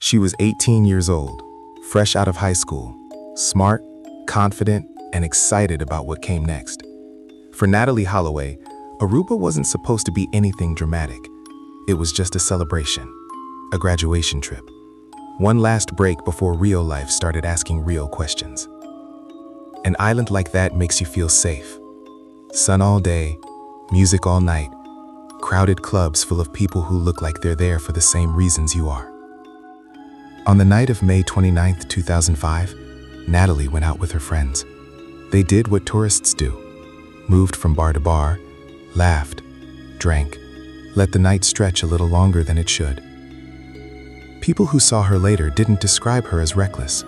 She was 18 years old, fresh out of high school, smart, confident, and excited about what came next. For Natalie Holloway, Aruba wasn't supposed to be anything dramatic. It was just a celebration, a graduation trip. One last break before real life started asking real questions. An island like that makes you feel safe. Sun all day, music all night, crowded clubs full of people who look like they're there for the same reasons you are. On the night of May 29, 2005, Natalie went out with her friends. They did what tourists do, moved from bar to bar, laughed, drank, let the night stretch a little longer than it should. People who saw her later didn't describe her as reckless.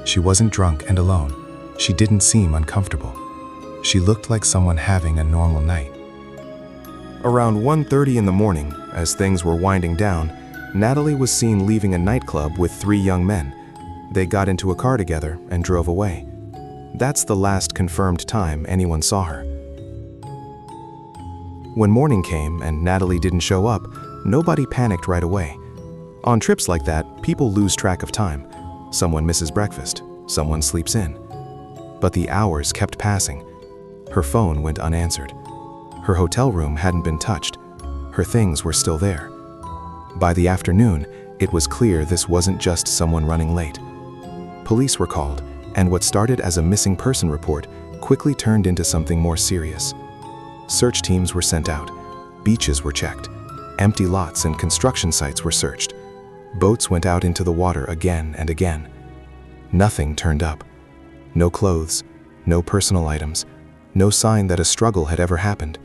She wasn't drunk and alone. She didn't seem uncomfortable. She looked like someone having a normal night. Around 1:30 in the morning, as things were winding down, Natalie was seen leaving a nightclub with 3 young men. They got into a car together and drove away. That's the last confirmed time anyone saw her. When morning came and Natalie didn't show up, nobody panicked right away. On trips like that, people lose track of time. Someone misses breakfast, someone sleeps in. But the hours kept passing. Her phone went unanswered. Her hotel room hadn't been touched. Her things were still there. By the afternoon, it was clear this wasn't just someone running late. Police were called, and what started as a missing person report quickly turned into something more serious. Search teams were sent out. Beaches were checked. Empty lots and construction sites were searched. Boats went out into the water again and again. Nothing turned up. No clothes, no personal items, no sign that a struggle had ever happened.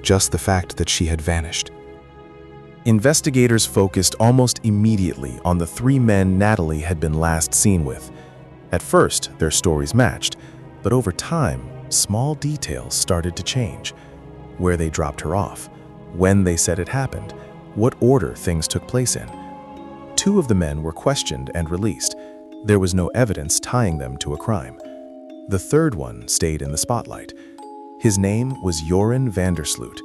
Just the fact that she had vanished. Investigators focused almost immediately on the 3 men Natalie had been last seen with. At first, their stories matched, but over time, small details started to change. Where they dropped her off, when they said it happened, what order things took place in. 2 of the men were questioned and released. There was no evidence tying them to a crime. The third one stayed in the spotlight. His name was Joran van der Sloot.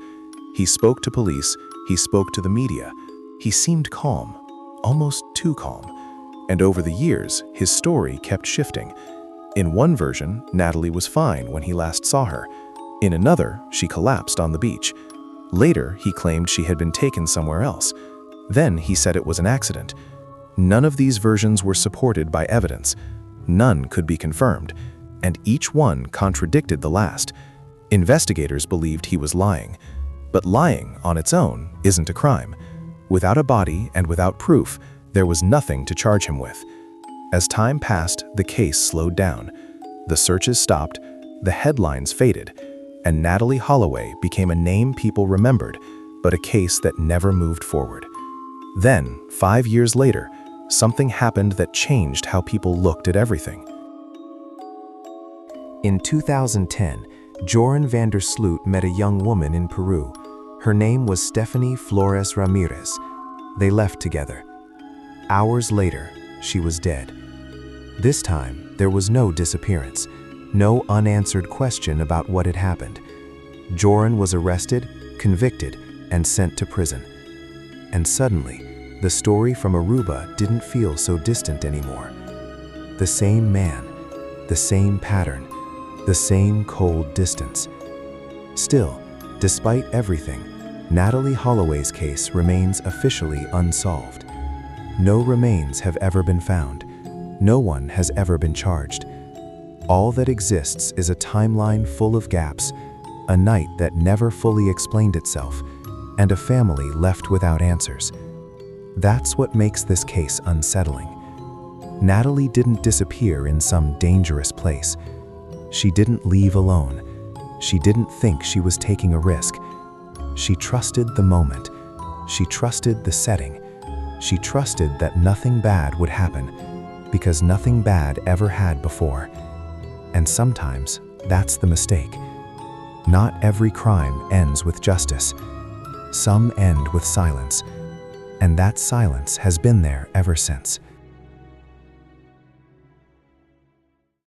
He spoke to police, he spoke to the media. He seemed calm, almost too calm. And over the years, his story kept shifting. In one version, Natalie was fine when he last saw her. In another, she collapsed on the beach. Later, he claimed she had been taken somewhere else. Then he said it was an accident. None of these versions were supported by evidence. None could be confirmed, and each one contradicted the last. Investigators believed he was lying. But lying on its own isn't a crime. Without a body and without proof, there was nothing to charge him with. As time passed, the case slowed down. The searches stopped, the headlines faded, and Natalie Holloway became a name people remembered, but a case that never moved forward. Then, 5 years later, something happened that changed how people looked at everything. In 2010, Joran van der Sloot met a young woman in Peru. Her name was Stephanie Flores Ramirez. They left together. Hours later, she was dead. This time, there was no disappearance, no unanswered question about what had happened. Joran was arrested, convicted, and sent to prison. And suddenly, the story from Aruba didn't feel so distant anymore. The same man, the same pattern, the same cold distance. Still, despite everything, Natalie Holloway's case remains officially unsolved. No remains have ever been found. No one has ever been charged. All that exists is a timeline full of gaps, a night that never fully explained itself, and a family left without answers. That's what makes this case unsettling. Natalie didn't disappear in some dangerous place. She didn't leave alone. She didn't think she was taking a risk. She trusted the moment. She trusted the setting. She trusted that nothing bad would happen, because nothing bad ever had before. And sometimes that's the mistake. Not every crime ends with justice. Some end with silence. And that silence has been there ever since.